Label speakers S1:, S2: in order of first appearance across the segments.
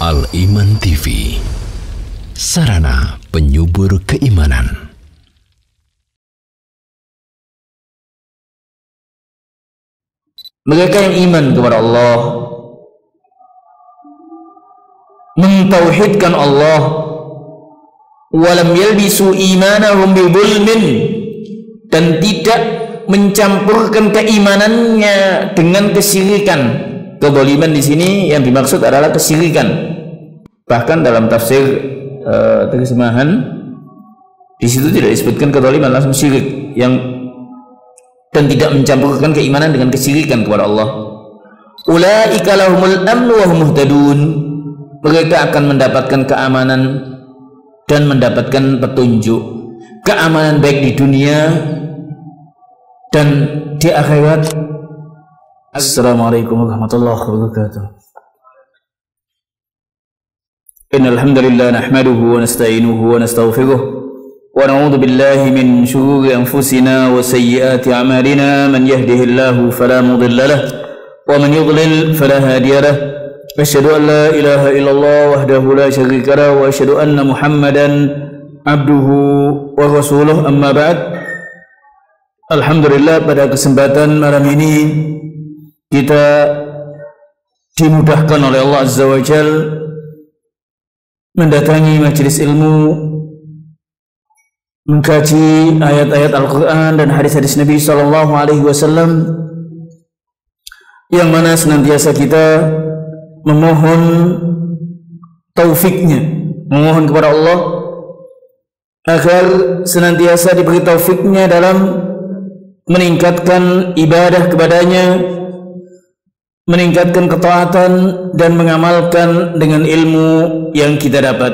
S1: Al-Iman TV, sarana penyubur keimanan.
S2: Mereka yang iman kepada Allah, mentauhidkan Allah, walam yalbisu imanahum bizulmin, dan tidak mencampurkan keimanannya dengan kesyirikan. Kezaliman di sini yang dimaksud adalah kesyirikan. Bahkan dalam tafsir terjemahan di situ tidak disebutkan kezaliman, langsung syirik, yang dan tidak mencampurkan keimanan dengan kesyirikan kepada Allah. Ulaika lahumul amnu wa hum muhtadun. Mereka akan mendapatkan keamanan dan mendapatkan petunjuk. Keamanan baik di dunia dan di akhirat. Assalamualaikum warahmatullahi wabarakatuh. Innal hamdalillah nahmaduhu wa nasta'inuhu wa nastaghfiruh wa na'udzu billahi min shururi anfusina wa sayyiati a'malina. Man yahdihillahu fala mudilla lahu wa man yudlil fala hadiya lahu. Asyhadu an la ilaha illallah wahdahu la syarika lahu wa asyhadu anna Muhammadan abduhu wa rasuluh. Amma ba'd. Alhamdulillah, pada kesempatan malam ini kita dimudahkan oleh Allah Azza wa Jal mendatangi majelis ilmu, mengkaji ayat-ayat Al-Quran dan hadis-hadis Nabi Sallallahu Alaihi Wasallam, yang mana senantiasa kita memohon taufiknya, memohon kepada Allah agar senantiasa diberi taufiknya dalam meningkatkan ibadah kepadanya, meningkatkan ketaatan dan mengamalkan dengan ilmu yang kita dapat.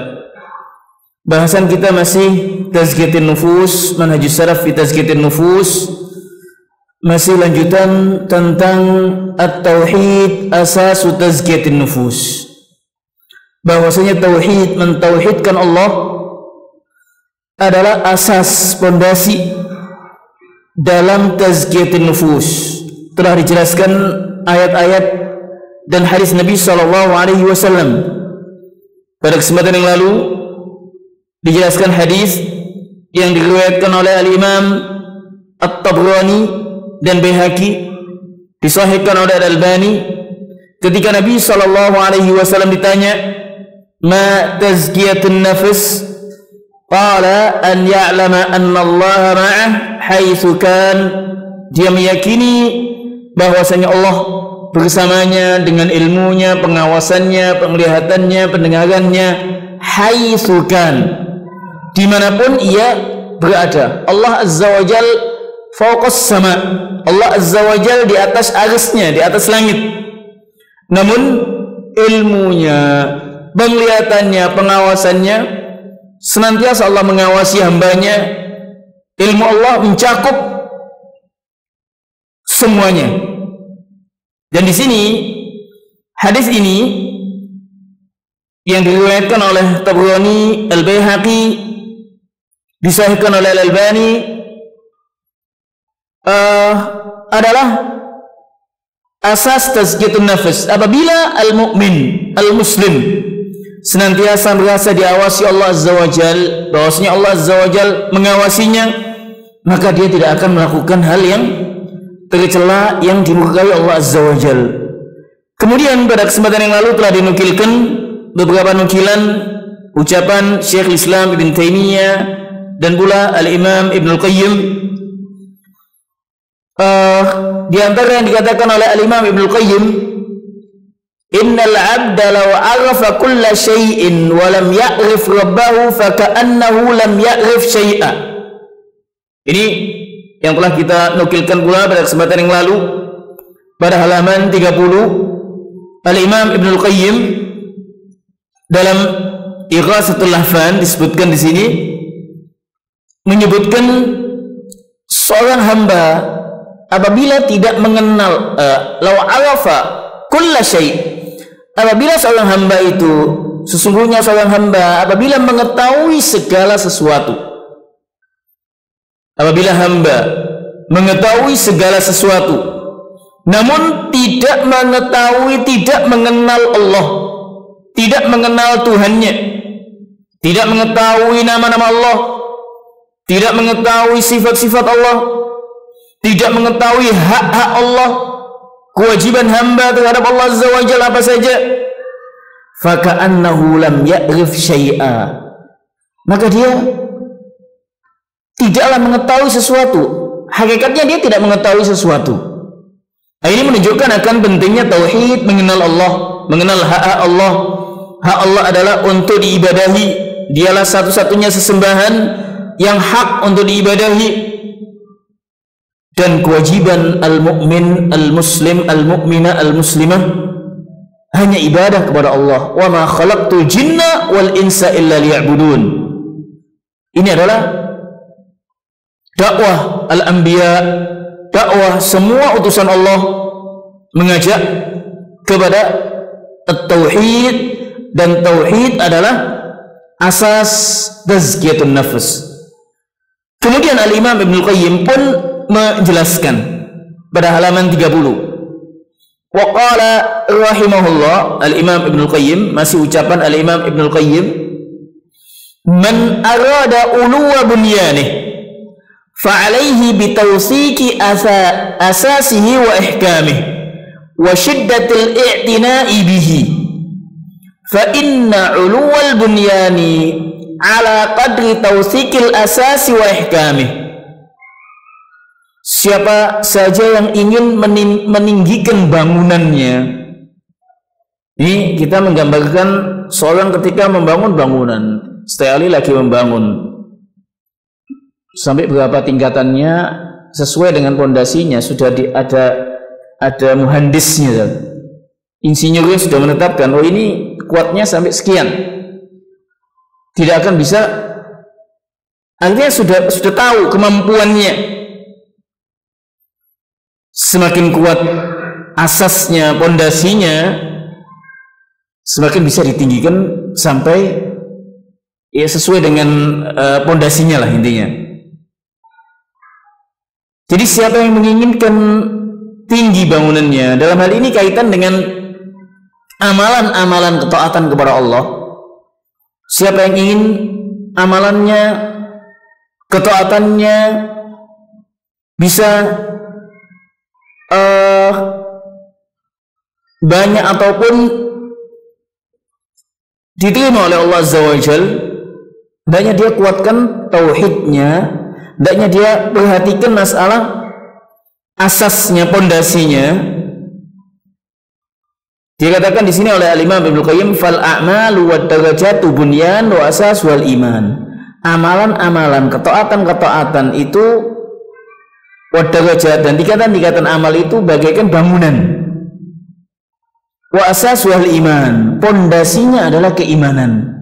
S2: Bahasan kita masih tazkiyatin nufus, manhajus salaf fi tazkiyatin nufus, masih lanjutan tentang at-tauhid asasu tazkiyatin nufus. Bahwasanya tauhid, mentauhidkan Allah adalah asas, pondasi dalam tazkiyatin nufus. Telah dijelaskan ayat-ayat dan hadis Nabi Sallallahu Alaihi Wasallam. Pada kesempatan yang lalu dijelaskan hadis yang diriwayatkan oleh Al-Imam At-Tabrani dan Baihaqi, disahihkan oleh Al-Albani, ketika Nabi Sallallahu Alaihi Wasallam ditanya, "Ma tazkiyatun nafs?" Qala an ya'lama anna Allah ma'ah haitsu kan. Dia meyakini bahwasanya Allah bersamanya dengan ilmunya, pengawasannya, penglihatannya, pendengarannya, haitsu kan, dimanapun ia berada. Allah Azza wa Jal fawqas sama, Allah Azza wa Jal di atas arsy-Nya, di atas langit. Namun ilmunya, penglihatannya, pengawasannya, senantiasa Allah mengawasi hambanya. Ilmu Allah mencakup semuanya. Dan di sini hadis ini yang diriwayatkan oleh Tabrani, Al-Baihaqi, disahihkan oleh Al-Albani, adalah asas tazkiyatun nafs. Apabila al-mu'min, al-muslim senantiasa merasa diawasi Allah Azza wa Jal, bahwasanya Allah Azza wa Jal mengawasinya, maka dia tidak akan melakukan hal yang tercela, yang dimurkai Allah Azza wa Jal. Kemudian pada kesempatan yang lalu telah dinukilkan beberapa nukilan ucapan Syekhul Islam Ibn Taimiyah dan pula Al-Imam Ibn Al-Qayyim. Di antara yang dikatakan oleh Al-Imam Ibn Al-Qayyim, innal abda law arafa kulla syai'in wa lam ya'rif rabbahu faka'annahu lam ya'rif syai'a. Ini yang telah kita nukilkan pula pada kesempatan yang lalu pada halaman 30. Al-Imam Ibn Al-Qayyim dalam Ighatsatul Lahfan disebutkan di sini, menyebutkan seorang hamba apabila tidak mengenal law arafa kulla syai', apabila seorang hamba itu, sesungguhnya seorang hamba apabila mengetahui segala sesuatu, apabila hamba mengetahui segala sesuatu namun tidak mengetahui, tidak mengenal Allah, tidak mengenal Tuhannya, tidak mengetahui nama-nama Allah, tidak mengetahui sifat-sifat Allah, tidak mengetahui hak-hak Allah, kewajiban hamba terhadap Allah Azza wa Jalla apa saja, faka'annahu lam ya'rif syai'a, maka dia tidaklah mengetahui sesuatu. Hakikatnya dia tidak mengetahui sesuatu. Ini menunjukkan akan pentingnya tauhid, mengenal Allah, mengenal hak-hak Allah. Hak Allah adalah untuk diibadahi, dialah satu-satunya sesembahan yang hak untuk diibadahi. Dan kewajiban al-mu'min, al-muslim, al-mu'mina, al-muslimah hanya ibadah kepada Allah. Wa ma khalaqtul jinna wal insa illa liya'budun. Ini adalah dakwah al-anbiya, dakwah semua utusan Allah, mengajak kepada at-tauhid, dan tauhid adalah asas tazkiyatun nafs. Kemudian Al-Imam Ibnu Qayyim pun menjelaskan pada halaman 30. Wa qala rahimahullah, Al-Imam Ibnu Qayyim, masih ucapan Al-Imam Ibnu Qayyim, man arada uluwa bunyanih fa'alaihi bitawsiki asasihi wa ihkamih wa shiddatil i'tina'i bihi fa inna uluwal bunyani ala qadri tawsikil asasi wa ihkamih. Siapa saja yang ingin meninggikan bangunannya, ini kita menggambarkan seorang ketika membangun bangunan, sekali lagi membangun sampai berapa tingkatannya sesuai dengan pondasinya, sudah ada muhandisnya, insinyurnya sudah menetapkan, oh ini kuatnya sampai sekian, tidak akan bisa, artinya sudah tahu kemampuannya. Semakin kuat asasnya, pondasinya, semakin bisa ditinggikan sampai ya sesuai dengan pondasinya lah intinya. Jadi siapa yang menginginkan tinggi bangunannya, dalam hal ini kaitan dengan amalan-amalan ketaatan kepada Allah. Siapa yang ingin amalannya, ketaatannya bisa banyak ataupun diterima oleh Allah Azza wa Jal, hendaknya dia kuatkan tauhidnya, hendaknya dia perhatikan masalah asasnya, pondasinya. Dikatakan di sini oleh Al-Imam Ibnu Qayyim, fal a'malu wad darajatu bunyan wa asas wal iman. Amalan-amalan, ketaatan-ketaatan itu wad darajat, dan tingkatan-tingkatan amal itu bagaikan bangunan. Wa asas wal iman, pondasinya adalah keimanan.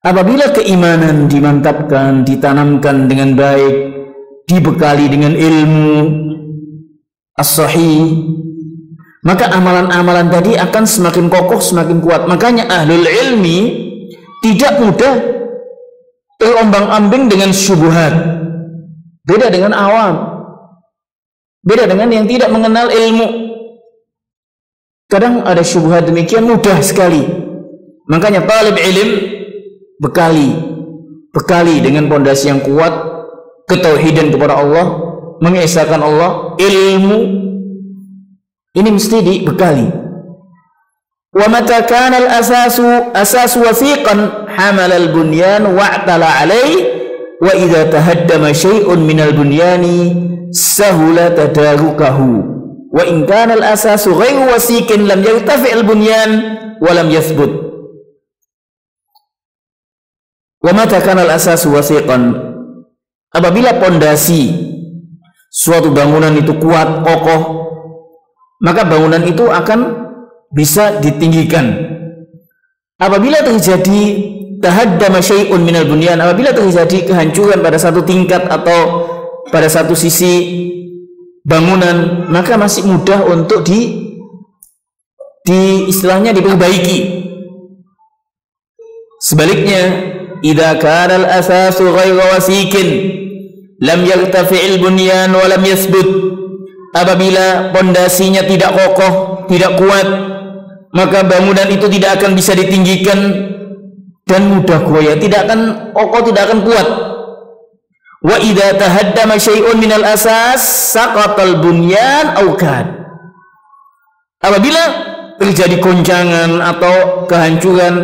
S2: Apabila keimanan dimantapkan, ditanamkan dengan baik, dibekali dengan ilmu as-sahih, maka amalan-amalan tadi akan semakin kokoh, semakin kuat. Makanya ahlul ilmi tidak mudah terombang-ambing dengan syubhat. Beda dengan awam, beda dengan yang tidak mengenal ilmu. Kadang ada syubhat demikian mudah sekali. Makanya talib ilm bekali dengan pondasi yang kuat, ketauhidan kepada Allah, mengesahkan Allah, ilmu ini mesti dibekali. Wa mata kana al-asasu wasiqan hamal al-bunyan wa'tala alayhi wa idza tahaddama syai'un min al-bunyani sahula tadarukahu wa in kana al-asasu ghairu wasiqin lam yartafi al-bunyan wa lam yathbut. Wa mata kana al-asasu wasiqan, apabila pondasi suatu bangunan itu kuat, kokoh, maka bangunan itu akan bisa ditinggikan. Apabila terjadi tahaddama syai'un minal bunyan, apabila terjadi kehancuran pada satu tingkat atau pada satu sisi bangunan, maka masih mudah untuk istilahnya diperbaiki. Sebaliknya, idza kana al-asasu ghairu wasiqin lam yartafi'il bunyan wa lam yathbut, apabila pondasinya tidak kokoh, tidak kuat, maka bangunan itu tidak akan bisa ditinggikan dan mudah goyah, tidak akan kokoh, tidak akan kuat. Wa idza tahaddama syai'un minal asas saqatal bunyan aw kad. Apabila terjadi goncangan atau kehancuran,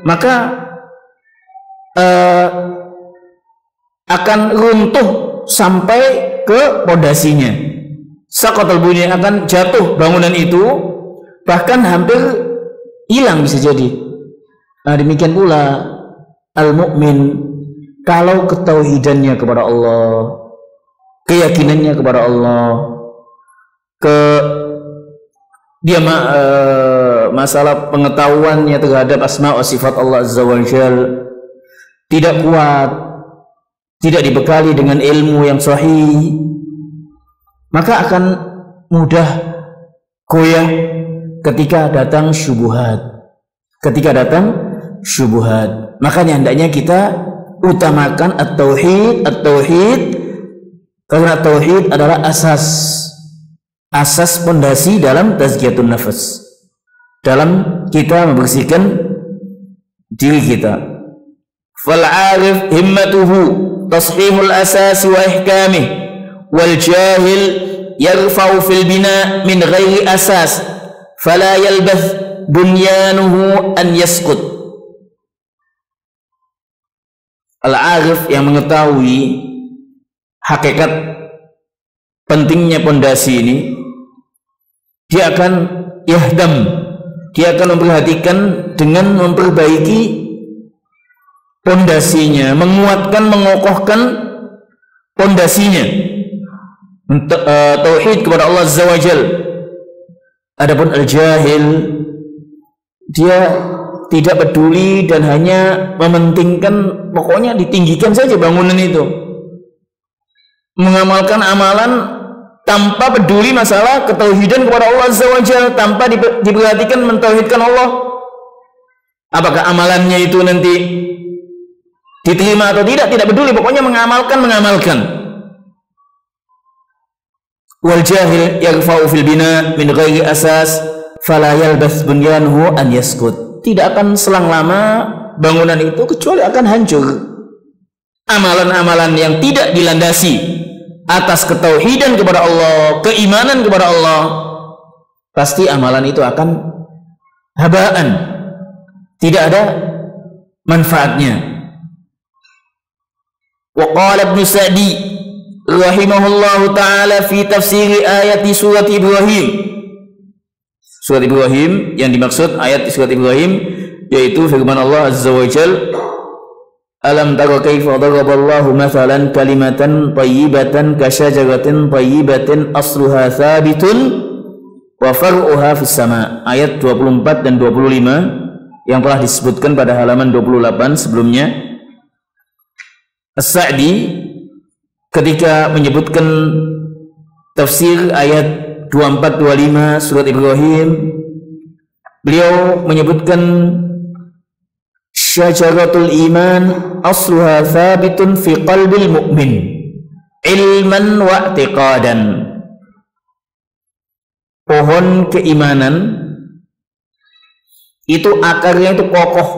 S2: maka akan runtuh sampai ke pondasinya. Saqatal bunyan, akan jatuh bangunan itu, bahkan hampir hilang bisa jadi. Nah, demikian pula al-mu'min, kalau ketauhidannya kepada Allah, keyakinannya kepada Allah, masalah pengetahuannya terhadap asma wa sifat Allah Azza wa Jal tidak kuat, tidak dibekali dengan ilmu yang sahih, maka akan mudah goyah ketika datang syubhat. Makanya hendaknya kita utamakan at-tauhid, karena tauhid adalah asas pondasi dalam tazkiyatun nafas, dalam kita membersihkan diri kita. Fal 'arif himmatuhu tashihul asasi wa ihkamih, wal jahil yarfa'u fil bina min ghairi asas fala yalbath bunyanuhu an yasqut. Al-arif yang mengetahui hakikat pentingnya pondasi ini, dia akan yahdam, dia akan memperhatikan dengan memperbaiki pondasinya, menguatkan, mengokohkan pondasinya, tauhid kepada Allah Azza wa Jal. Adapun al-jahil, dia tidak peduli dan hanya mementingkan, pokoknya ditinggikan saja bangunan itu, mengamalkan amalan tanpa peduli masalah ketauhidan kepada Allah Azza wa Jalla, tanpa diperhatikan mentauhidkan Allah. Apakah amalannya itu nanti diterima atau tidak peduli, pokoknya mengamalkan. Wal jahil yarfa'u fil bina min ghairi asas fala yalbath bunyanuhu an yaskut. Tidak akan selang lama bangunan itu kecuali akan hancur. Amalan-amalan yang tidak dilandasi atas ketauhidan kepada Allah, keimanan kepada Allah, pasti amalan itu akan habaan, tidak ada manfaatnya. Wa qala Ibnu Sa'di rahimahullahu ta'ala fi tafsiri ayati surat Ibrahim. Surat Ibrahim, yang dimaksud ayat surat Ibrahim yaitu firman Allah Azza wa Jal, alam tara kaifa daraballahu mathalan kalimatan thayyibatan kasyajaratin thayyibatin asluha thabitun wa far'uha fis sama. Ayat 24 dan 25 yang telah disebutkan pada halaman 28 sebelumnya. As-Sa'di ketika menyebutkan tafsir ayat 24-25 surat Ibrahim, beliau menyebutkan syajaratul iman asluha thabitun fi qalbil mu'min ilman wa i'tiqadan. Pohon keimanan itu akarnya itu kokoh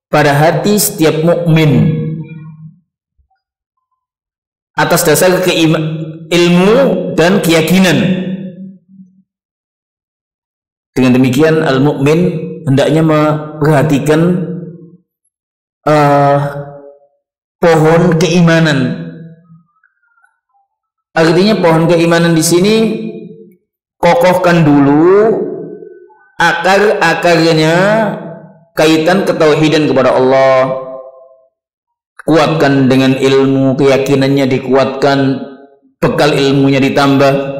S2: pada hati setiap mukmin atas dasar ilmu dan keyakinan. Dengan demikian al-mu'min hendaknya memperhatikan pohon keimanan. Artinya pohon keimanan di sini kokohkan dulu akar-akarnya, kaitan ketauhidan kepada Allah, kuatkan dengan ilmu, keyakinannya dikuatkan, bekal ilmunya ditambah.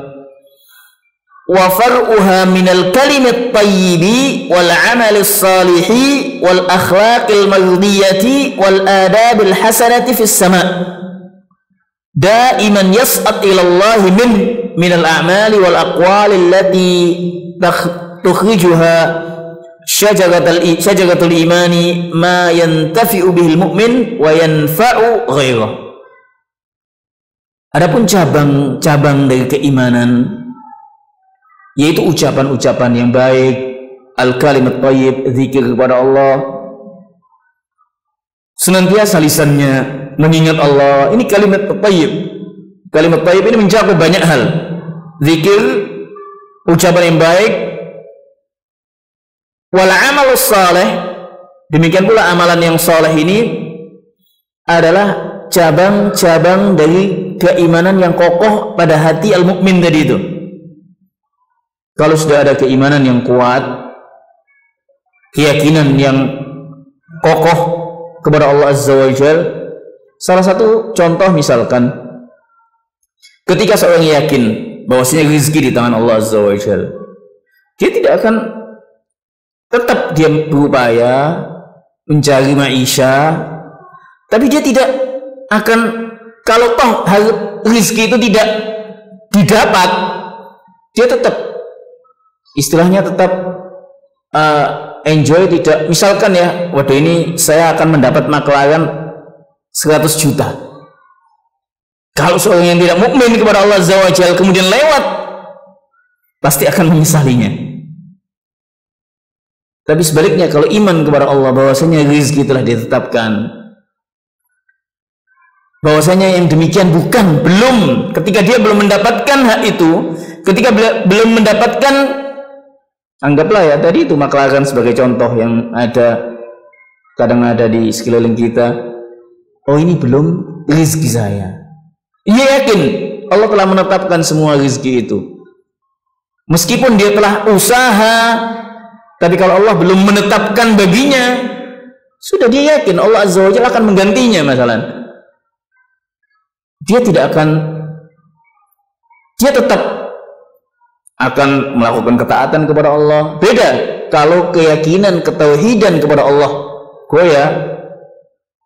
S2: Wa far'uha minal kalimit tayyibi wal amalis salihi wal akhlaqil mardiyati wal adabil hasanati fis sama' daiman yas'at ila Allah minal a'mali wal aqwali allati tukhrijuha syajaratul imani ma yantafi'u bihil mu'min wa yanfa'u ghairah. Adapun cabang-cabang dari keimanan, yaitu ucapan-ucapan yang baik, al-kalimat thayyib, zikir kepada Allah, senantiasa lisannya mengingat Allah. Ini kalimat thayyib. Kalimat thayyib ini mencakup banyak hal. Zikir, ucapan yang baik, wal amalus saleh. Demikian pula amalan yang saleh ini adalah cabang-cabang dari keimanan yang kokoh pada hati al-mukmin tadi itu. Kalau sudah ada keimanan yang kuat, keyakinan yang kokoh kepada Allah Azza wa Jalla, salah satu contoh misalkan ketika seorang yakin bahwasanya rezeki di tangan Allah Azza wa Jalla, dia tidak akan, tetap dia berupaya mencari maisha, tapi dia tidak akan, kalau toh rezeki itu tidak didapat, dia tetap, istilahnya tetap enjoy, tidak, misalkan ya, waduh ini saya akan mendapat McLaren 100 juta. Kalau seorang yang tidak mukmin kepada Allah Azza wa Jalla kemudian lewat, pasti akan menyesalinya. Tapi sebaliknya, kalau iman kepada Allah bahwasanya rezeki telah ditetapkan, bahwasanya yang demikian bukan, belum, ketika dia belum mendapatkan hak itu, ketika belum mendapatkan, anggaplah ya tadi itu McLaren sebagai contoh yang ada, kadang ada di sekeliling kita, oh ini belum rezeki saya. Ia yakin Allah telah menetapkan semua rezeki itu, meskipun dia telah usaha, tapi kalau Allah belum menetapkan baginya, sudah dia yakin Allah Azza wa Jalla akan menggantinya. Masalah dia tidak akan, dia tetap akan melakukan ketaatan kepada Allah. Beda kalau keyakinan, ketauhidan kepada Allah, goya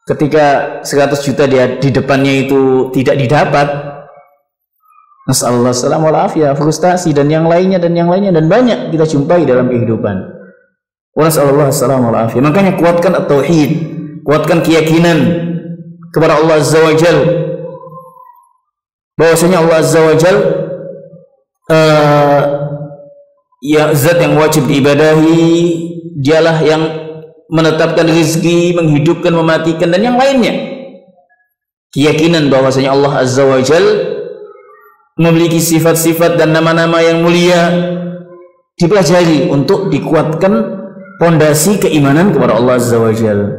S2: ketika 100 juta dia di depannya itu tidak didapat, nasallallahu alaihi wasallam, frustasi dan yang lainnya dan banyak kita jumpai dalam kehidupan. Nasallallahu alaihi wasallam. Makanya kuatkan at-tauhid, kuatkan keyakinan kepada Allah Azza wa Jalla, bahwasanya Allah Azza wa Jalla ya zat yang wajib diibadahi, dialah yang menetapkan rezeki, menghidupkan, mematikan dan yang lainnya. Keyakinan bahwasanya Allah Azza wa Jalla memiliki sifat-sifat dan nama-nama yang mulia dipelajari untuk dikuatkan pondasi keimanan kepada Allah Azza wa Jalla.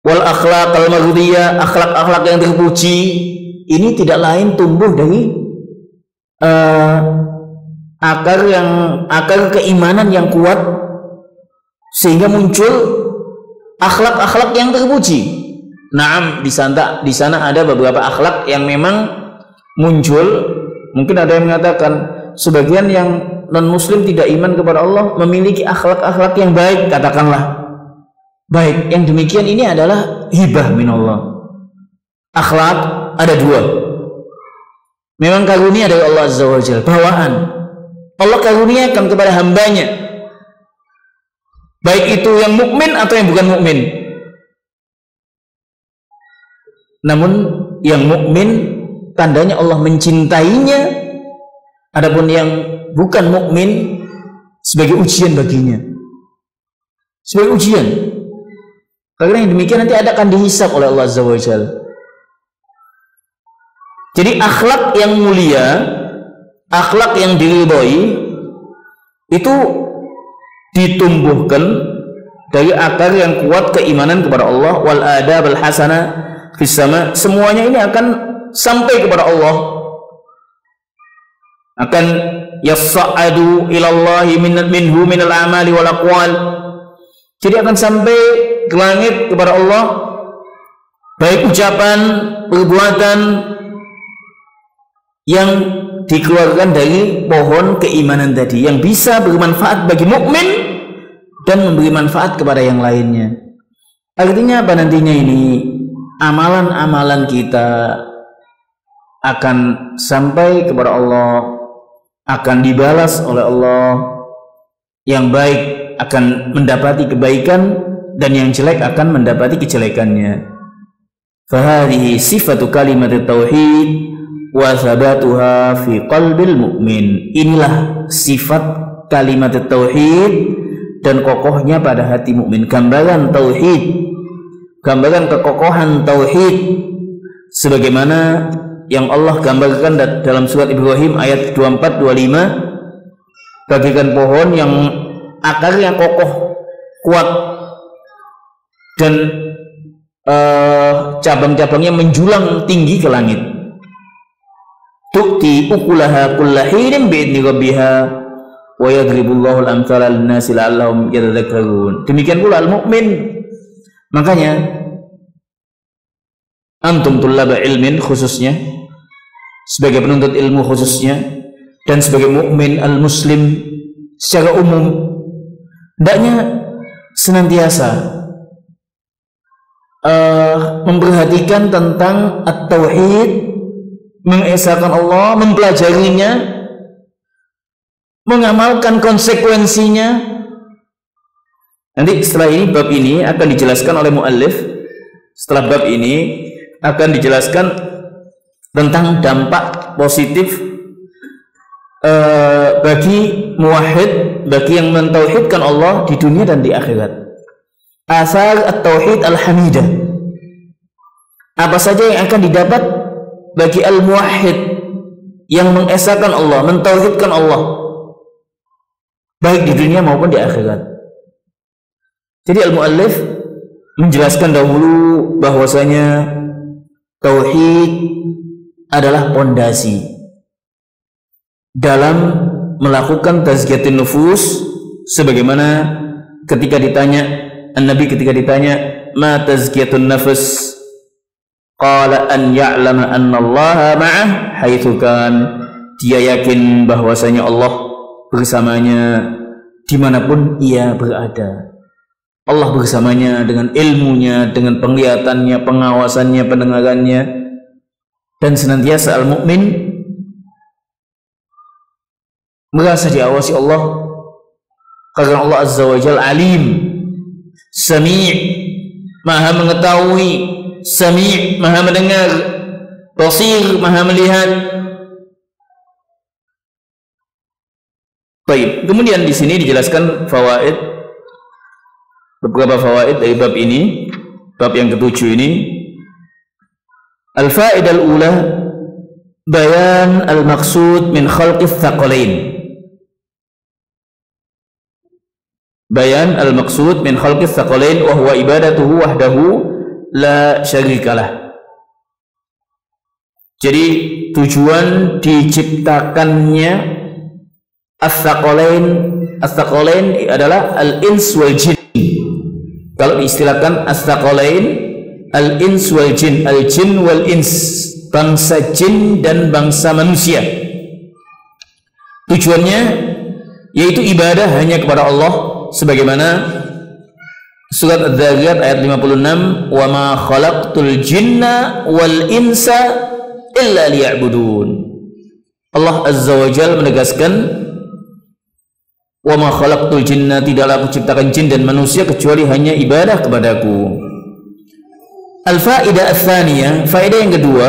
S2: Wal akhlaq al maghdiyah, akhlak-akhlak yang terpuji, ini tidak lain tumbuh dari akar keimanan yang kuat, sehingga muncul akhlak-akhlak yang terpuji. Naam, di sana ada beberapa akhlak yang memang muncul. Mungkin ada yang mengatakan sebagian yang non muslim tidak iman kepada Allah memiliki akhlak-akhlak yang baik, katakanlah baik. Yang demikian ini adalah hibah minallah. Akhlak ada dua, memang karunia dari Allah Azza wa Jalla, bawaan Allah karuniakan kepada hambanya, baik itu yang mukmin atau yang bukan mukmin. Namun yang mukmin tandanya Allah mencintainya, adapun yang bukan mukmin sebagai ujian baginya, sebagai ujian. Karena yang demikian nanti akan dihisab oleh Allah Azza wa Jalla. Jadi akhlak yang mulia, akhlak yang diridhoi itu ditumbuhkan dari akar yang kuat keimanan kepada Allah. Wal adab al hasanah fis sama, semuanya ini akan sampai kepada Allah, akan yas'adu ilallahi minhu minal amali wal aqwal. Jadi akan sampai ke langit kepada Allah, baik ucapan, perbuatan yang dikeluarkan dari pohon keimanan tadi, yang bisa bermanfaat bagi mukmin dan memberi manfaat kepada yang lainnya. Artinya apa nantinya ini? Amalan-amalan kita akan sampai kepada Allah, akan dibalas oleh Allah. Yang baik akan mendapati kebaikan dan yang jelek akan mendapati kejelekannya. Fahadhihi sifatu kalimat tauhid wa thabatuha fi qalbil mu'min. Inilah sifat kalimat tauhid dan kokohnya pada hati mukmin. Gambaran tauhid, gambaran kekokohan tauhid sebagaimana yang Allah gambarkan dalam surat Ibrahim ayat 24-25, bagaikan pohon yang akarnya kokoh, kuat, dan cabang-cabangnya menjulang tinggi ke langit. Tu'ti ukulaha kulla hinin bi'idni rabbiha wa yadribullahu al-amthala lin-nasi la'allahum yatadhakkarun. Demikian pula al-mu'min. Makanya antum tullaba ilmin khususnya, sebagai penuntut ilmu khususnya, dan sebagai mukmin al-muslim secara umum, hendaknya senantiasa memperhatikan tentang at-tauhid, mengesahkan Allah, mempelajarinya, mengamalkan konsekuensinya. Nanti setelah ini, bab ini akan dijelaskan oleh muallif. Setelah bab ini akan dijelaskan tentang dampak positif bagi muwahhid, bagi yang mentauhidkan Allah di dunia dan di akhirat. Asar at-tauhid al-hamidah, apa saja yang akan didapat bagi al-muwahhid yang mengesahkan Allah, mentauhidkan Allah, baik di dunia maupun di akhirat. Jadi al-muallif menjelaskan dahulu bahwasanya tauhid adalah pondasi dalam melakukan tazkiyatun nufus, sebagaimana ketika ditanya An-Nabi, ketika ditanya ma tazkiyatun nafs, qala an ya'lama anna Allah ma'ah haitsu kan, dia yakin bahwasanya Allah bersamanya dimanapun ia berada. Allah bersamanya dengan ilmunya, dengan penglihatannya, pengawasannya, pendengarannya, dan senantiasa al-mu'min merasa diawasi Allah, karena Allah Azza wa Jalla alim, Sami', maha mengetahui, Sami', maha mendengar, Basir, maha melihat. Baik, kemudian di sini dijelaskan fawaid, beberapa fawaid dari bab ini, bab yang ketujuh ini. Al-faidah al-ula, bayan al-maqsud min khalqis thaqalain. Bayan al-maqsud min khalqis thaqalain wa huwa ibadatuhu wahdahu la syarikalah. Jadi tujuan diciptakannya as-thaqalain, as-thaqalain adalah al-ins wal jin. Kalau diistilahkan as-thaqalain, al-ins wal jin, al-jin wal ins, bangsa jin dan bangsa manusia. Tujuannya yaitu ibadah hanya kepada Allah, sebagaimana surat Adz-Dzariyat ayat 56, wa ma khalaqtul jinna wal insa illa liya'budun. Allah Azza wa Jalla menegaskan, wa ma khalaqtul jinna, tidaklah aku ciptakan jin dan manusia kecuali hanya ibadah kepadaku. Al-faidah ats-tsaniyah, faedah yang kedua,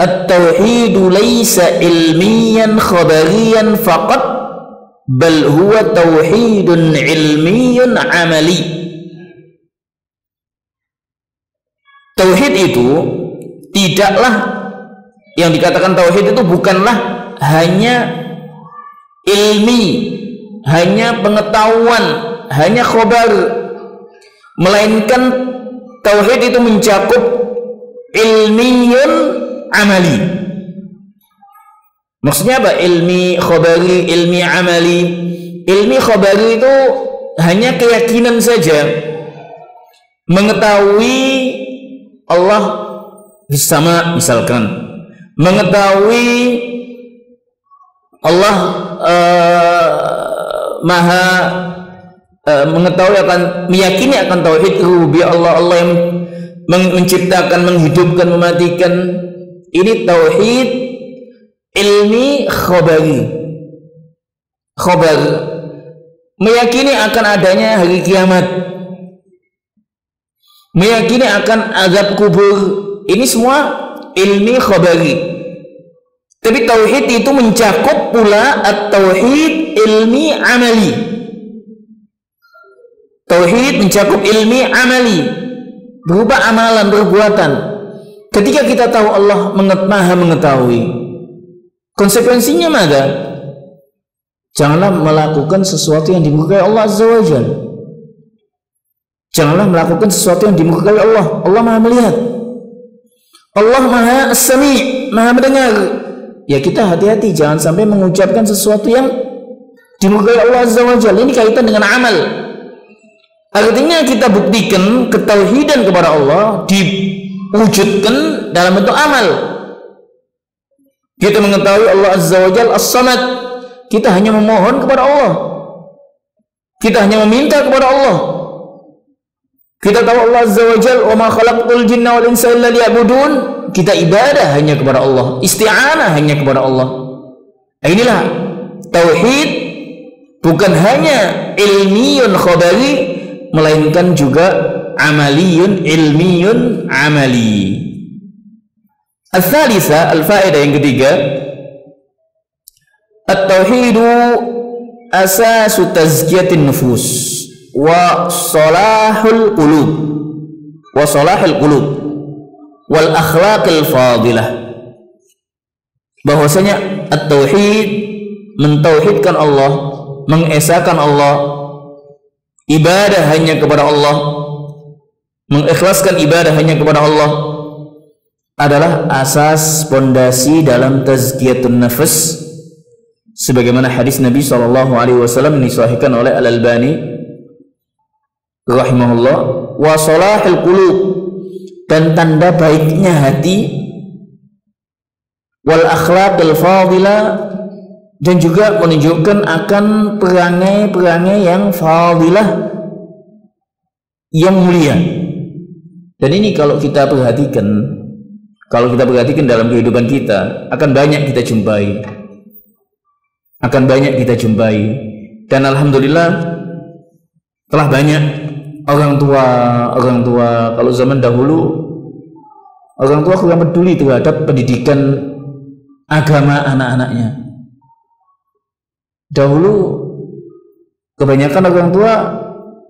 S2: at-tauhidu laysa ilmiyan khabariyan faqat, bal huwa tauhidun ilmiyun amali. Tauhid itu tidaklah, yang dikatakan tauhid itu bukanlah hanya ilmi, hanya pengetahuan, hanya khobar, melainkan tauhid itu mencakup ilmiyun amali. Maksudnya apa? Ilmi khobari, ilmi amali. Ilmi khobari itu hanya keyakinan saja, mengetahui Allah bersama, misalkan mengetahui Allah maha mengetahui akan, meyakini akan tauhid rububiyah Allah, Allah yang menciptakan, menghidupkan, mematikan. Ini tauhid ilmi khobari, khobar, meyakini akan adanya hari kiamat, meyakini akan azab kubur. Ini semua ilmi khobari. Tapi tauhid itu mencakup pula at-tauhid ilmi amali. Tauhid mencakup ilmi amali, berupa amalan, perbuatan. Ketika kita tahu Allah maha mengetahui, konsekuensinya mana? Janganlah melakukan sesuatu yang dimurkai Allah Azza wa Jalla. Janganlah melakukan sesuatu yang dimurkai Allah. Allah maha melihat, Allah maha as-sami', maha mendengar. Ya kita hati-hati, jangan sampai mengucapkan sesuatu yang dimurkai Allah Azza wa Jalla. Ini kaitan dengan amal. Artinya kita buktikan ketauhidan kepada Allah diwujudkan dalam bentuk amal. Kita mengetahui Allah Azza wa Jalla As-Samad, kita hanya memohon kepada Allah, kita hanya meminta kepada Allah. Kita tahu Allah Azza wa Jalla, wa ma khalaqtul jinna wal insa illa liya'budun. Kita ibadah hanya kepada Allah, isti'anah hanya kepada Allah. Inilah tauhid, bukan hanya ilmiyun khabari, melainkan juga amaliyun ilmiyun amali. Al-thalitha, al-faedah yang ketiga, at-tauhidu asasu tazkiyatin nufus wa salahul qulub wal akhlaqil fadilah. Bahwasanya at-tauhid mentauhidkan Allah, mengesakan Allah, ibadah hanya kepada Allah, mengikhlaskan ibadah hanya kepada Allah, adalah asas pondasi dalam tazkiyatun nafs, sebagaimana hadis Nabi SAW disahihkan oleh Al-Albani rahimahullah. Wa salahil qulub, dan tanda baiknya hati, wal akhlaqil fadilah, dan juga menunjukkan akan perangai-perangai yang fadilah, yang mulia. Dan ini kalau kita perhatikan dalam kehidupan kita, akan banyak kita jumpai, dan alhamdulillah telah banyak orang tua. Kalau zaman dahulu orang tua kurang peduli terhadap pendidikan agama anak-anaknya. Dahulu kebanyakan orang tua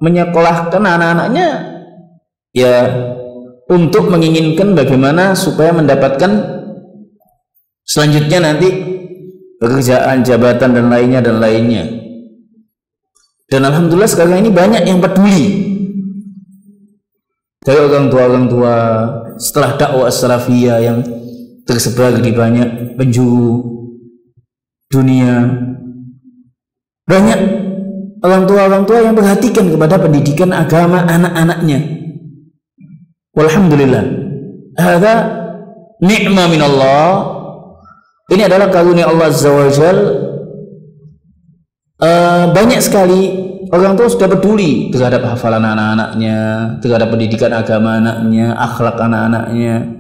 S2: menyekolahkan anak-anaknya ya untuk menginginkan bagaimana supaya mendapatkan selanjutnya nanti pekerjaan, jabatan dan lainnya. Dan alhamdulillah sekarang ini banyak yang peduli. Dari orang tua setelah dakwah salafiyah yang tersebar di banyak penjuru dunia, banyak orang tua yang perhatikan kepada pendidikan agama anak-anaknya. Walhamdulillah, hadza ni'mah min Allah. Ini adalah karunia Allah Azza wa Jalla. Banyak sekali orang tua sudah peduli terhadap hafalan anak-anaknya, terhadap pendidikan agama anaknya, akhlak anak-anaknya.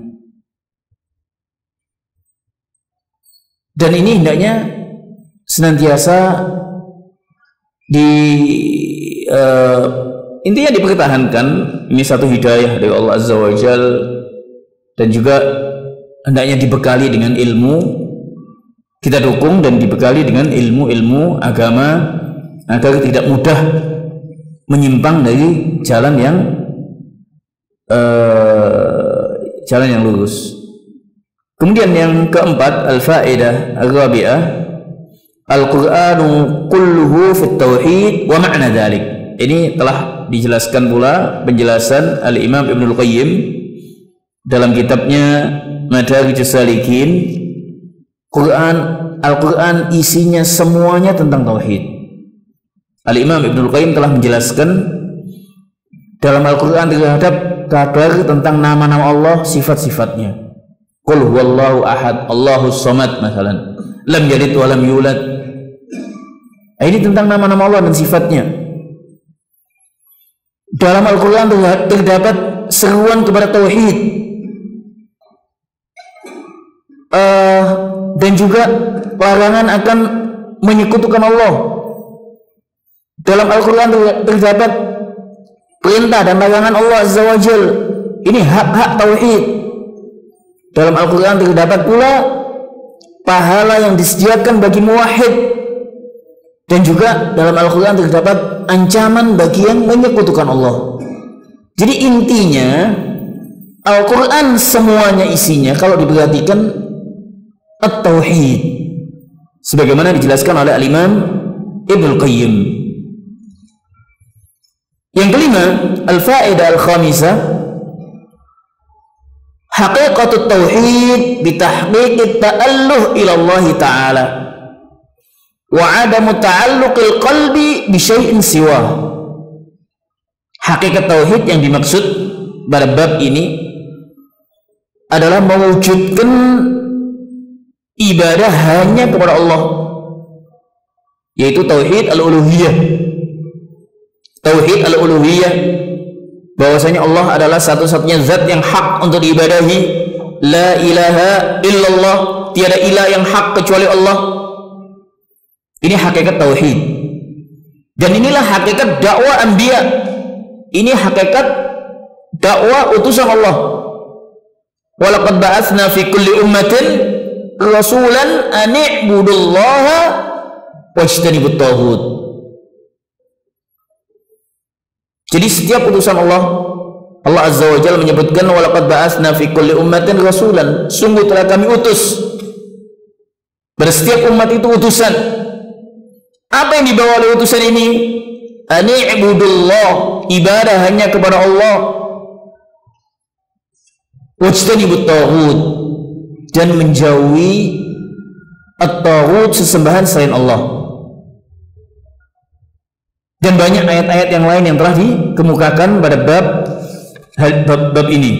S2: Dan ini hendaknya senantiasa intinya dipertahankan. Ini satu hidayah dari Allah Azza wa Jalla, dan juga hendaknya dibekali dengan ilmu. Kita dukung dan dibekali dengan ilmu agama agar tidak mudah menyimpang dari jalan yang lurus. Kemudian yang keempat, al-faedah al-rabi'ah, al-Qur'anu kulluhu fit tauhid wa ma'na dzalik. Ini telah dijelaskan pula penjelasan Al-Imam Ibnul Qayyim dalam kitabnya Madarijus Salikin. Al-Quran isinya semuanya tentang tauhid. Al-Imam Ibnul Qayyim telah menjelaskan dalam Al-Quran terhadap kabar tentang nama-nama Allah, sifat-sifatnya. Qul huwallahu ahad, Allahus samad, misalnya, lam yalid wa lam yulad. Ini tentang nama-nama Allah dan sifatnya. Dalam Al-Quran terdapat seruan kepada tauhid, dan juga larangan akan menyekutukan Allah. Dalam Al-Quran terdapat perintah dan larangan Allah Azza wa Jal. Ini hak-hak tauhid. Dalam Al-Quran terdapat pula pahala yang disediakan bagi muwahhid, dan juga dalam Al-Quran terdapat ancaman bagi yang menyekutukan Allah. Jadi intinya Al-Quran semuanya isinya kalau diperhatikan at-tauhid, sebagaimana dijelaskan oleh Al-Imam Ibnu Qayyim. Yang kelima, al-faedah al-khamisah, haqiqatut tauhid bitahqiqit ta'alluh ila Allah Ta'ala wa adamu ta'alluqil qalbi bi syai'in siwa. Hakikat tauhid yang dimaksud pada bab ini adalah mewujudkan ibadah hanya kepada Allah, yaitu tauhid al-uluhiyah. Tauhid al-uluhiyah, bahwasanya Allah adalah satu-satunya zat yang hak untuk diibadahi. La ilaha illallah, tiada ilah yang hak kecuali Allah. Ini hakikat tauhid, dan inilah hakikat dakwah anbiya. Ini hakikat dakwah utusan Allah. Walaqad ba'atsna fi kulli ummatin rasulan an i'budullaha wajtanibut taghut. Jadi setiap utusan Allah, Allah Azza wa Jalla menyebutkan walaqad ba'atsna fi kulli ummatin rasulan, sungguh telah kami utus pada setiap umat itu utusan. Apa yang dibawa oleh utusan ini? Ani'budullah, ibadah hanya kepada Allah. Wajtanibut taghut, dan menjauhi at-taghut, sesembahan selain Allah. Dan banyak ayat-ayat yang lain yang telah dikemukakan pada bab ini.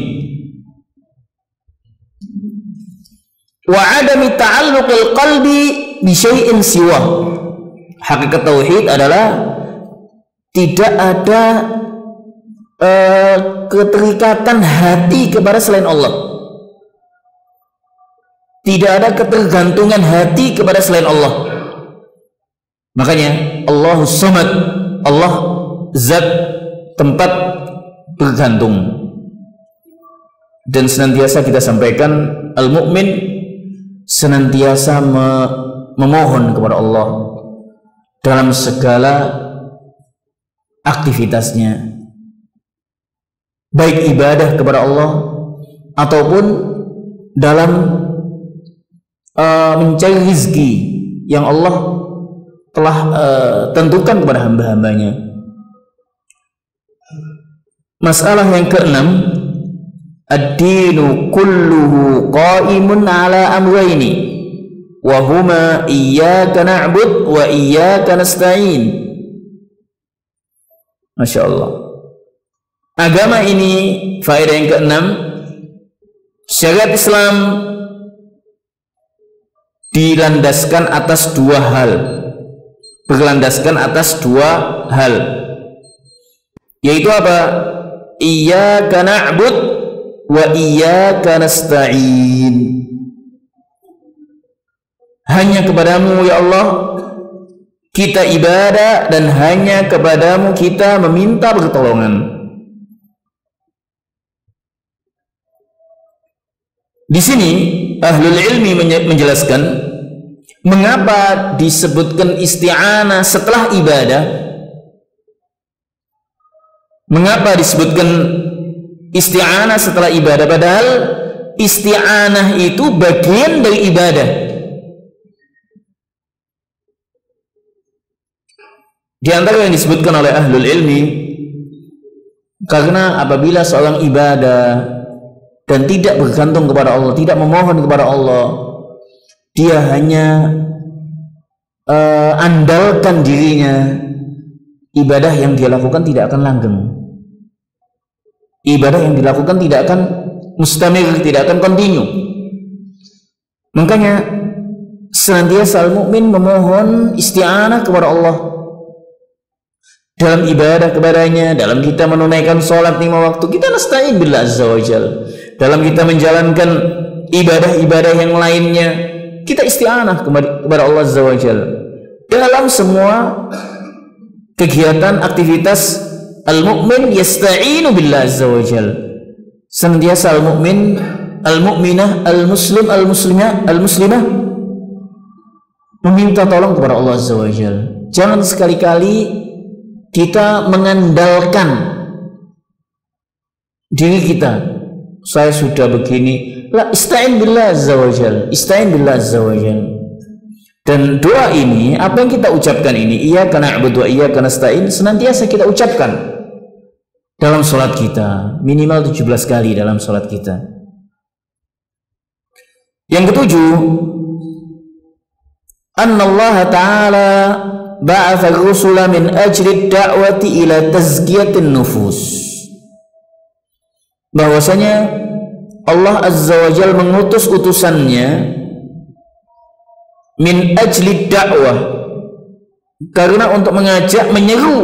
S2: Wa adami ta'alluqil qalbi bi syai'in siwa. Hakikat tauhid adalah tidak ada keterikatan hati kepada selain Allah. Tidak ada ketergantungan hati kepada selain Allah. Makanya Allahus Samad, Allah zat tempat bergantung. Dan senantiasa kita sampaikan, al-mu'min senantiasa memohon kepada Allah dalam segala aktivitasnya, baik ibadah kepada Allah ataupun dalam mencari rizki yang Allah telah tentukan kepada hamba-hambanya. Masalah yang keenam, ad-dinu kulluhu qa'imun ala amrayni wa huma iyyaka na'bud wa iyyaka nasta'in. Masya Allah. Agama ini, faedah yang keenam, syariat Islam dilandaskan atas dua hal, berlandaskan atas dua hal, yaitu apa? Iyyaka na'bud wa iyyaka nasta'in. Hanya kepadamu ya Allah kita ibadah, dan hanya kepadamu kita meminta pertolongan. Di sini ahlul ilmi menjelaskan mengapa disebutkan isti'anah setelah ibadah. Mengapa disebutkan isti'anah setelah ibadah, padahal isti'anah itu bagian dari ibadah. Di antara yang disebutkan oleh ahlul ilmi, karena apabila seorang ibadah dan tidak bergantung kepada Allah, tidak memohon kepada Allah, dia hanya andalkan dirinya, ibadah yang dia lakukan tidak akan langgeng. Ibadah yang dilakukan tidak akan mustamir, tidak akan kontinu. Makanya senantiasa al-mu'min memohon isti'anah kepada Allah dalam ibadah kepadanya, dalam kita menunaikan sholat 5 waktu, kita nasta'in billah azza wa jal. Dalam kita menjalankan ibadah-ibadah yang lainnya, kita isti'anah kepada Allah azza wa jal. Dalam semua kegiatan, aktivitas, al-mu'min yasta'inu billah azza wa jal. Senantiasa al-mu'min, al-mu'minah, al-muslim, al-muslimah meminta tolong kepada Allah Azza wa Jalla. Jangan sekali-kali kita mengandalkan diri kita. Saya sudah begini. La, ista'in billah Azza wa Jalla. Ista'in billah Azza wa Jalla. Dan doa ini, apa yang kita ucapkan ini, iyyaka na'budu wa iyyaka nasta'in, senantiasa kita ucapkan dalam sholat kita, minimal 17 kali dalam sholat kita. Yang ketujuh, anna Allah Ta'ala ba'atha ar-rusula min ajli ad-da'wati ila tazkiyatin nufus. Bahwasanya Allah Azza wa Jalla mengutus utusannya min ajli dakwah, karena untuk mengajak, menyeru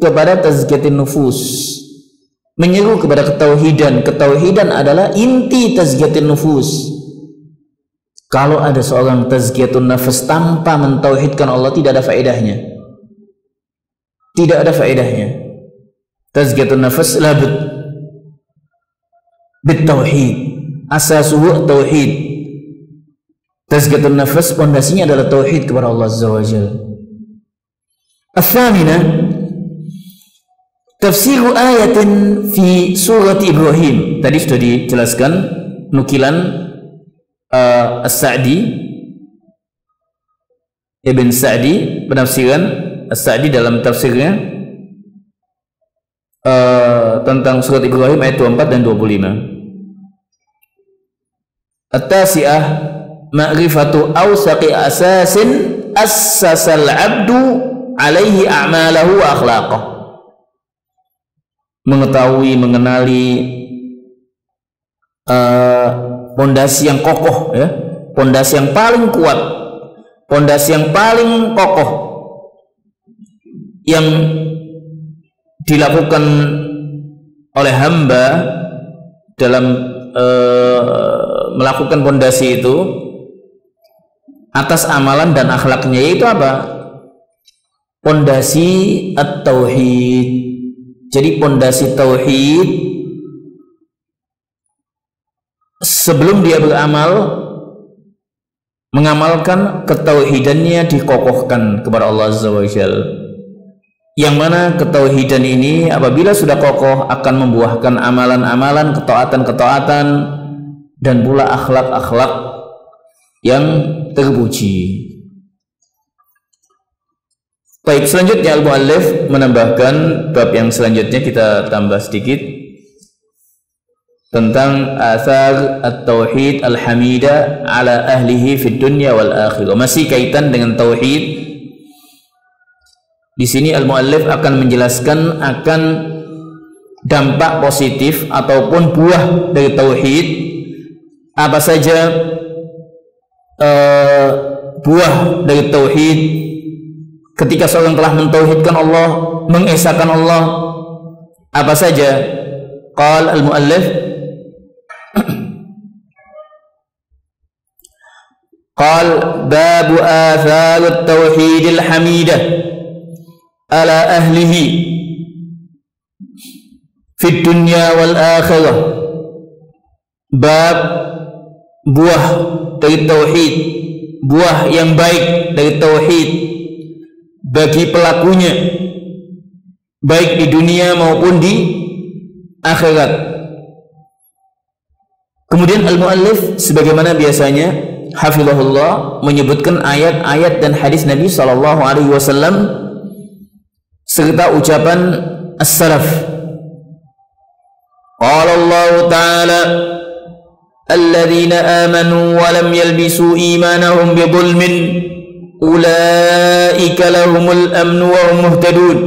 S2: kepada tazkiyatin nufus, menyeru kepada ketauhidan. Ketauhidan adalah inti tazkiyatin nufus. Kalau ada seorang tazkiyatun nafas tanpa mentauhidkan Allah, tidak ada faedahnya. Tidak ada faedahnya. Tazkiyatun nafas labud bitauhid, asasuhu tauhid. Tazkiyatun nafas pondasinya adalah tauhid kepada Allah Azza wa Jalla. Al-thamina, tafsir ayatin fi surat Ibrahim. Tadi sudah dijelaskan nukilan As-Sa'di, Ibn Sa'di, penafsiran As-Sa'di dalam tafsirnya tentang surat Ibrahim ayat 24 dan 25. At-tasi'ah, ma'rifatu awsaqi asasin assasal abdu alaihi a'malahu wa akhlaqah. Mengetahui, mengenali pondasi yang kokoh, ya, pondasi yang paling kuat, pondasi yang paling kokoh yang dilakukan oleh hamba dalam melakukan pondasi itu atas amalan dan akhlaknya, yaitu apa? Pondasi at-tauhid. Jadi pondasi tauhid, sebelum dia beramal, mengamalkan ketauhidannya dikokohkan kepada Allah Azza wa Jalla. Yang mana ketauhidan ini apabila sudah kokoh akan membuahkan amalan-amalan, ketaatan-ketaatan, dan pula akhlak-akhlak yang terpuji. Baik, selanjutnya al-muallif menambahkan bab yang selanjutnya, kita tambah sedikit tentang athar at-tauhid al-hamida ala ahlihi fid dunya wal akhirah. Masih kaitan dengan tauhid. Di sini al-muallif akan menjelaskan akan dampak positif ataupun buah dari tauhid. Apa saja buah dari tauhid ketika seorang telah mentauhidkan Allah, mengesahkan Allah? Apa saja? Qala al-muallif, qal babu atharut tauhidil hamidah ala ahlihi fid dunya wal akhirah. Bab buah dari tauhid, buah yang baik dari tauhid bagi pelakunya, baik di dunia maupun di akhirat. Kemudian al-muallif sebagaimana biasanya hafizahullah menyebutkan ayat-ayat dan hadis Nabi sallallahu alaihi wasallam serta ucapan as-salaf. Qala Allah Ta'ala, alladzina amanu wa lam yalbisu imanahum bidhulmin ulaika lahumul amnu wa hum muhtadun.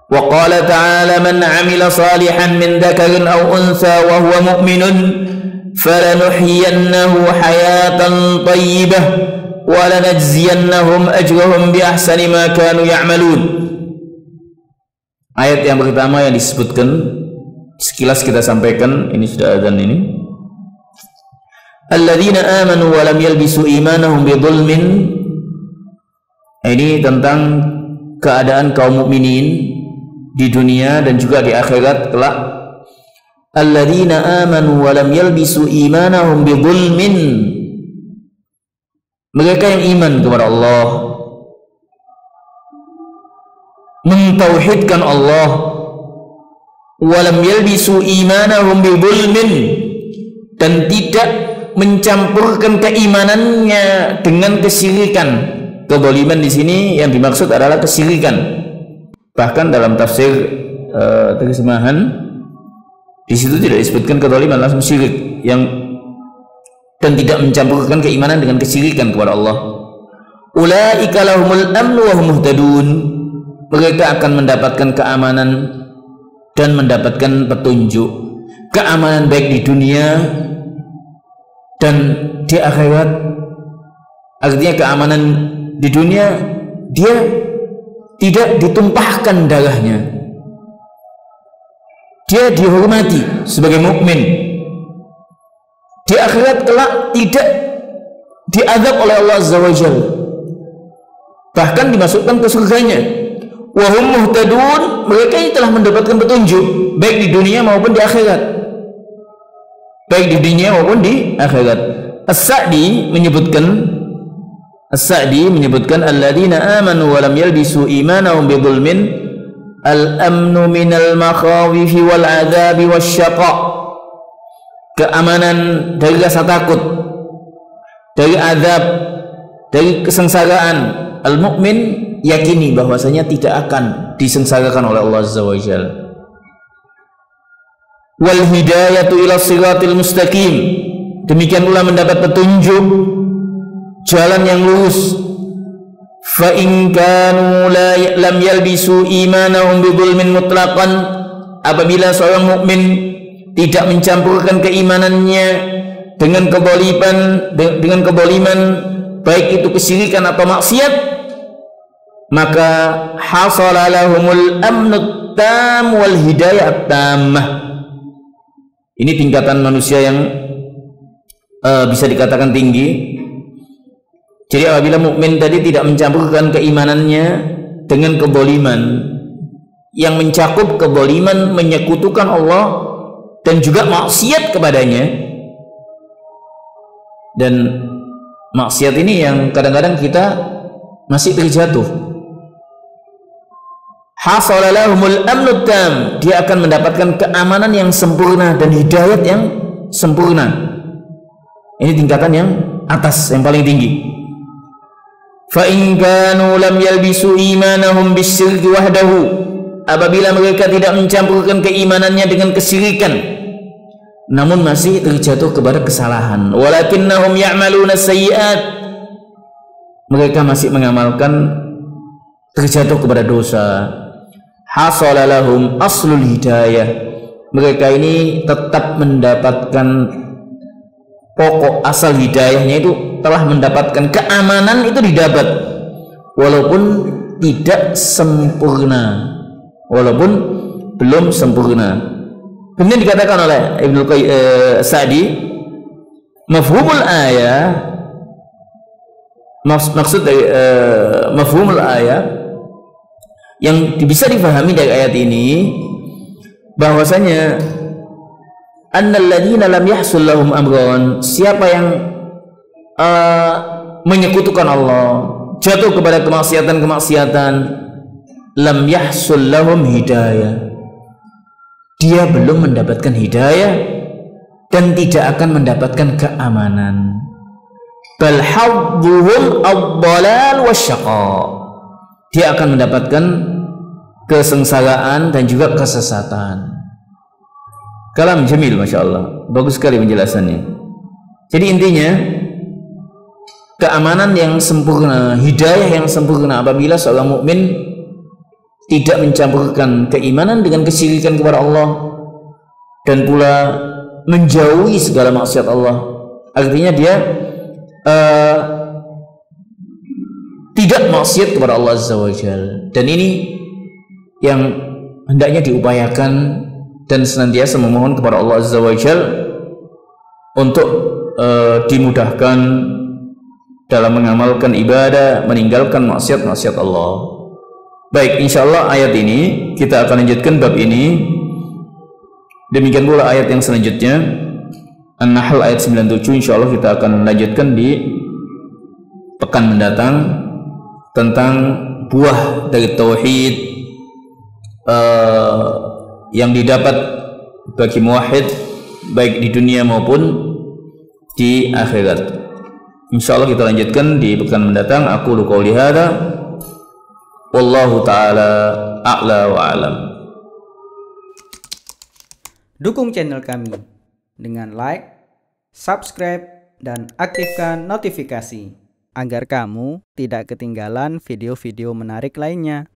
S2: Wa qala ta'ala, man 'amila salihan min dzakarin aw untha wa huwa mu'minun falanuhyiyannahu hayatan thayyibah wa lanajziyannahum ajrahum bi ahsani ma kanu ya'malun. Ayat yang pertama yang disebutkan sekilas kita sampaikan, ini sudah azan ini. Alladzina amanu wa lam yalbisu imanahum bidhulmin. Ini tentang keadaan kaum mukminin di dunia dan juga di akhirat kelak. Alladzina amanu wa lam yalbisu imanahum bidhulmin. mereka yang iman kepada Allah, mentauhidkan Allah, walam yalbisu imanahum bizulmin, dan tidak mencampurkan keimanannya dengan kesyirikan. Kezaliman di sini yang dimaksud adalah kesyirikan. Bahkan dalam tafsir terjemahan di situ tidak disebutkan kezaliman, langsung syirik, yang dan tidak mencampurkan keimanan dengan kesyirikan kepada Allah. Ulaika lahumul amnu wa hum muhtadun. Mereka akan mendapatkan keamanan dan mendapatkan petunjuk. Keamanan baik di dunia dan di akhirat. Artinya keamanan di dunia, dia tidak ditumpahkan darahnya, dia dihormati sebagai mukmin. Di akhirat kelak tidak diazab oleh Allah Azza wa Jalla, bahkan dimasukkan ke surganya. Wa hum muhtadun, mereka ini telah mendapatkan petunjuk baik di dunia maupun di akhirat, baik di dunia maupun di akhirat. As-Sa'di menyebutkan alladzina amanu wa lam yalbisu imanahum bidzulmin al-amnu minal makhawifi wal adzabi wasyaqa. Keamanan dari rasa takut, dari azab, dari kesengsaraan. Al-mukmin yakini bahwasanya tidak akan disengsarakan oleh Allah Azza wa Jalla. Wal hidayatu ila siratil mustaqim, demikian pula mendapat petunjuk jalan yang lurus. Fa in kanu lam yalbisu imanahum bidzulmin mutlaqan, apabila seorang mukmin tidak mencampurkan keimanannya dengan kezaliman, baik itu kesyirikan atau maksiat, maka hasala lahumul amnu tam wal hidayah tammah. Ini tingkatan manusia yang bisa dikatakan tinggi. Jadi apabila mukmin tadi tidak mencampurkan keimanannya dengan kezaliman, yang mencakup kezaliman menyekutukan Allah dan juga maksiat kepadanya, dan maksiat ini yang kadang-kadang kita masih terjatuh. Hasalalahumul amnu tam, dia akan mendapatkan keamanan yang sempurna dan hidayat yang sempurna. Ini tingkatan yang atas, yang paling tinggi. Fa in kanu lam yalbisu imanahum bisyirki wahdahu, apabila mereka tidak mencampurkan keimanannya dengan kesyirikan, namun masih terjatuh kepada kesalahan, walakinnahum ya'maluna sayyi'at, mereka masih mengamalkan, terjatuh kepada dosa. Hasala lahum aslul hidayah, mereka ini tetap mendapatkan pokok asal hidayahnya, itu telah mendapatkan keamanan, itu didapat walaupun tidak sempurna, walaupun belum sempurna. Kemudian dikatakan oleh Ibnu Sa'di, mafhumul ayah, maksud dari mafhumul ayah yang bisa difahami dari ayat ini, bahwasanya annal ladzina lam yahsul lahum amrun, siapa yang menyekutukan Allah, jatuh kepada kemaksiatan, lam yahsul lahum hidayah, dia belum mendapatkan hidayah dan tidak akan mendapatkan keamanan. Bal hadduhum ad-dhalal wasyaqa, dia akan mendapatkan kesengsaraan dan juga kesesatan. Kalam jamil, masya Allah, bagus sekali penjelasannya. Jadi intinya, keamanan yang sempurna, hidayah yang sempurna, apabila seorang mukmin tidak mencampurkan keimanan dengan kesyirikan kepada Allah dan pula menjauhi segala maksiat Allah. Artinya dia tidak maksiat kepada Allah Azza wa Jalla, dan ini yang hendaknya diupayakan dan senantiasa memohon kepada Allah Azza wa Jalla untuk dimudahkan dalam mengamalkan ibadah, meninggalkan maksiat-maksiat Allah. Baik, insyaallah ayat ini kita akan lanjutkan bab ini. Demikian pula ayat yang selanjutnya, An-Nahl ayat 97, insyaallah kita akan lanjutkan di pekan mendatang tentang buah dari tauhid yang didapat bagi muwahhid baik di dunia maupun di akhirat. Insyaallah kita lanjutkan di pekan mendatang. Aku qouli hadza wallahu taala a'la wa a'lam.
S3: Dukung channel kami dengan like, subscribe, dan aktifkan notifikasi agar kamu tidak ketinggalan video-video menarik lainnya.